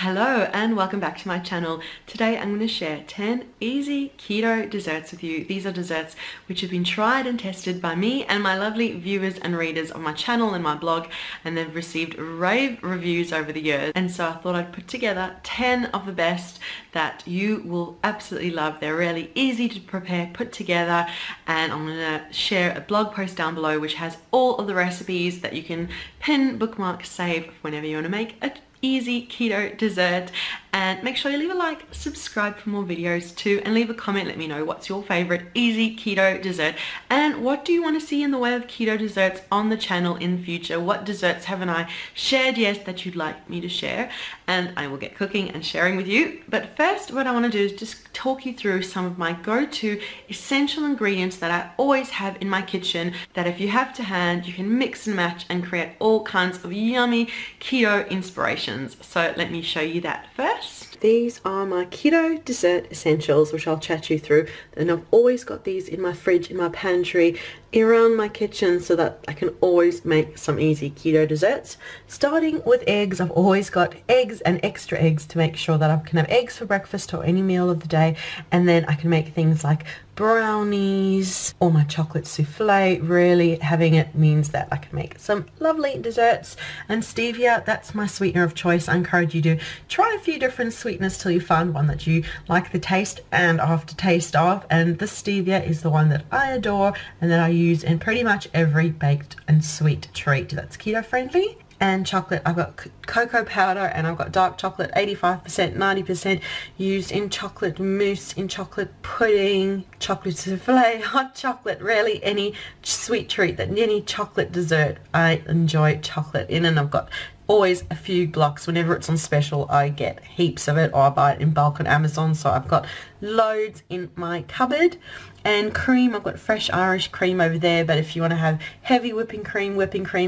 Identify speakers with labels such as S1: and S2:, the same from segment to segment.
S1: Hello and welcome back to my channel. Today I'm going to share 10 easy keto desserts with you. These are desserts which have been tried and tested by me and my lovely viewers and readers on my channel and my blog, and they've received rave reviews over the years. And so I thought I'd put together 10 of the best that you will absolutely love. They're really easy to prepare, put together, and I'm going to share a blog post down below which has all of the recipes that you can pin, bookmark, save whenever you want to make a easy keto dessert. And make sure you leave a like, subscribe for more videos too, and leave a comment. Let me know what's your favorite easy keto dessert and what do you want to see in the way of keto desserts on the channel in future. What desserts haven't I shared yet that you'd like me to share, and I will get cooking and sharing with you. But first, what I want to do is just talk you through some of my go-to essential ingredients that I always have in my kitchen, that if you have to hand you can mix and match and create all kinds of yummy keto inspirations. So let me show you that first. These are my keto dessert essentials, which I'll chat you through, and I've always got these in my fridge, in my pantry, around my kitchen, so that I can always make some easy keto desserts. Starting with eggs, I've always got eggs and extra eggs to make sure that I can have eggs for breakfast or any meal of the day, and then I can make things like brownies or my chocolate souffle. Really having it means that I can make some lovely desserts. And stevia, that's my sweetener of choice. I encourage you to try a few different sweeteners till you find one that you like the taste and aftertaste of, and the stevia is the one that I adore and that I use in pretty much every baked and sweet treat that's keto friendly. And chocolate, I've got cocoa powder and I've got dark chocolate, 85%, 90% used in chocolate mousse, in chocolate pudding, chocolate souffle, hot chocolate, really any sweet treat, that any chocolate dessert I enjoy chocolate in. And I've got always a few blocks. Whenever it's on special I get heaps of it, or I buy it in bulk on Amazon, so I've got loads in my cupboard. And cream, I've got fresh Irish cream over there, but if you want to have heavy whipping cream,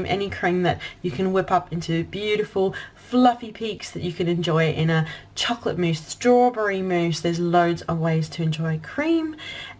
S1: any cream that you can whip up into beautiful fluffy peaks that you can enjoy in a chocolate mousse, strawberry mousse, there's loads of ways to enjoy cream.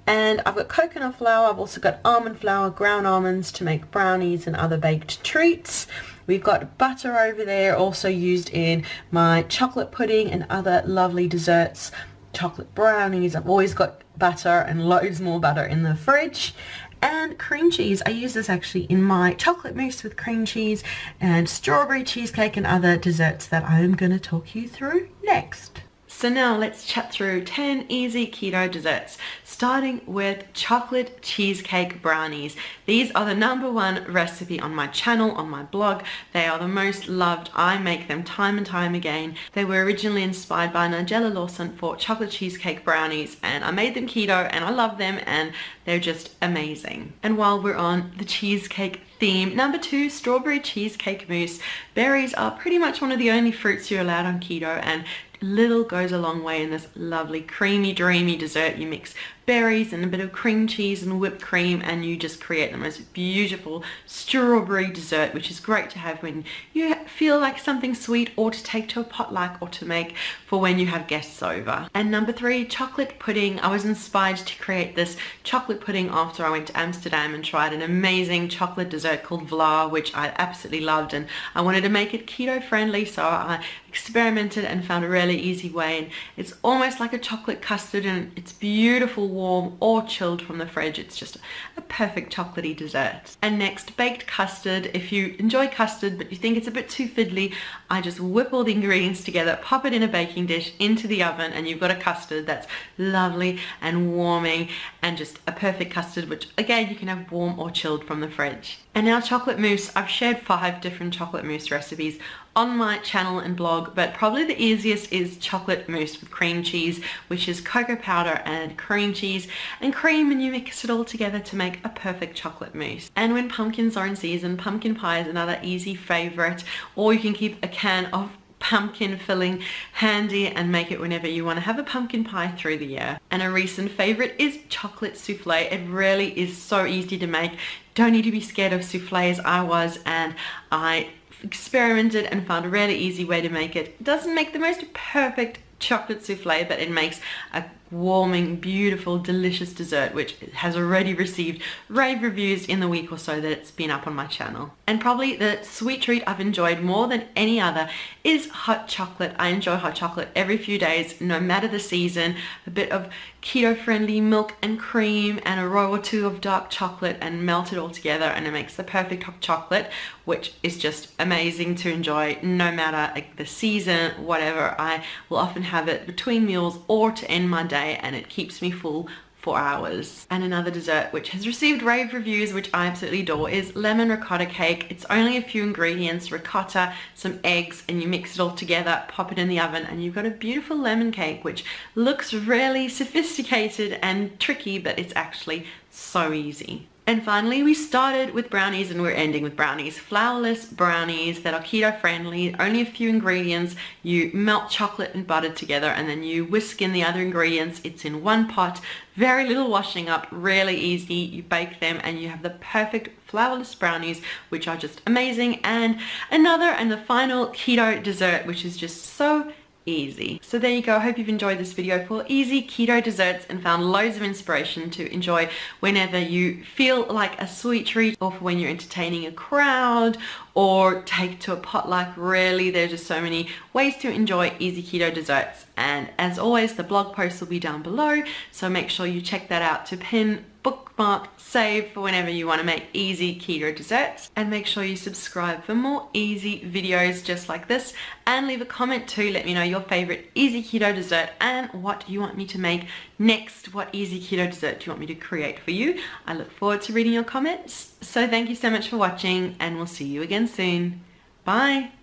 S1: And I've got coconut flour, I've also got almond flour, ground almonds to make brownies and other baked treats. We've got butter over there, also used in my chocolate pudding and other lovely desserts, chocolate brownies. I've always got butter and loads more butter in the fridge. And cream cheese, I use this actually in my chocolate mousse with cream cheese and strawberry cheesecake and other desserts that I'm going to talk you through next. So now let's chat through 10 easy keto desserts, starting with chocolate cheesecake brownies. These are the #1 recipe on my channel, on my blog. They are the most loved. I make them time and time again. They were originally inspired by Nigella Lawson for chocolate cheesecake brownies, and I made them keto and I love them and they're just amazing. And while we're on the cheesecake theme, #2, strawberry cheesecake mousse. Berries are pretty much one of the only fruits you're allowed on keto, and little goes a long way in this lovely creamy dreamy dessert. You mix berries and a bit of cream cheese and whipped cream and you just create the most beautiful strawberry dessert, which is great to have when you feel like something sweet, or to take to a potluck, or to make for when you have guests over. And #3, chocolate pudding. I was inspired to create this chocolate pudding after I went to Amsterdam and tried an amazing chocolate dessert called Vla, which I absolutely loved, and I wanted to make it keto friendly, so I experimented and found a really easy way. And it's almost like a chocolate custard, and it's beautiful warm or chilled from the fridge. It's just a perfect chocolatey dessert. And next, baked custard. If you enjoy custard but you think it's a bit too fiddly, I just whip all the ingredients together, pop it in a baking dish into the oven, and you've got a custard that's lovely and warming, and just a perfect custard, which again you can have warm or chilled from the fridge. And now chocolate mousse. I've shared 5 different chocolate mousse recipes on my channel and blog, but probably the easiest is chocolate mousse with cream cheese, which is cocoa powder and cream cheese and cream, and you mix it all together to make a perfect chocolate mousse. And when pumpkins are in season, pumpkin pie is another easy favorite, or you can keep a can of pumpkin filling handy and make it whenever you want to have a pumpkin pie through the year. And a recent favorite is chocolate souffle. It really is so easy to make. Don't need to be scared of souffle as I was, and I experimented and found a really easy way to make it. It doesn't make the most perfect chocolate souffle, but it makes a warming, beautiful, delicious dessert which has already received rave reviews in the week or so that it's been up on my channel. And probably the sweet treat I've enjoyed more than any other is hot chocolate. I enjoy hot chocolate every few days, no matter the season. A bit of keto-friendly milk and cream and a row or two of dark chocolate and melt it all together, and it makes the perfect hot chocolate, which is just amazing to enjoy no matter like the season, whatever. I will often have it between meals or to end my day, and it keeps me full for hours. And another dessert which has received rave reviews, which I absolutely adore, is lemon ricotta cake. It's only a few ingredients: ricotta, some eggs, and you mix it all together, pop it in the oven, and you've got a beautiful lemon cake which looks really sophisticated and tricky, but it's actually so easy. And finally, we started with brownies and we're ending with brownies. Flourless brownies that are keto friendly, only a few ingredients. You melt chocolate and butter together and then you whisk in the other ingredients. It's in one pot, very little washing up, really easy. You bake them and you have the perfect flourless brownies, which are just amazing. And the final keto dessert, which is just so easy. So there you go. I hope you've enjoyed this video for easy keto desserts and found loads of inspiration to enjoy whenever you feel like a sweet treat, or for when you're entertaining a crowd or take to a potluck. Really, there's just so many ways to enjoy easy keto desserts. And as always, the blog post will be down below, so make sure you check that out to pin, bookmark, save for whenever you want to make easy keto desserts. And make sure you subscribe for more easy videos just like this, and leave a comment too. Let me know your favorite easy keto dessert and what you want me to make next. What easy keto dessert do you want me to create for you? I look forward to reading your comments. So thank you so much for watching, and we'll see you again soon. Bye.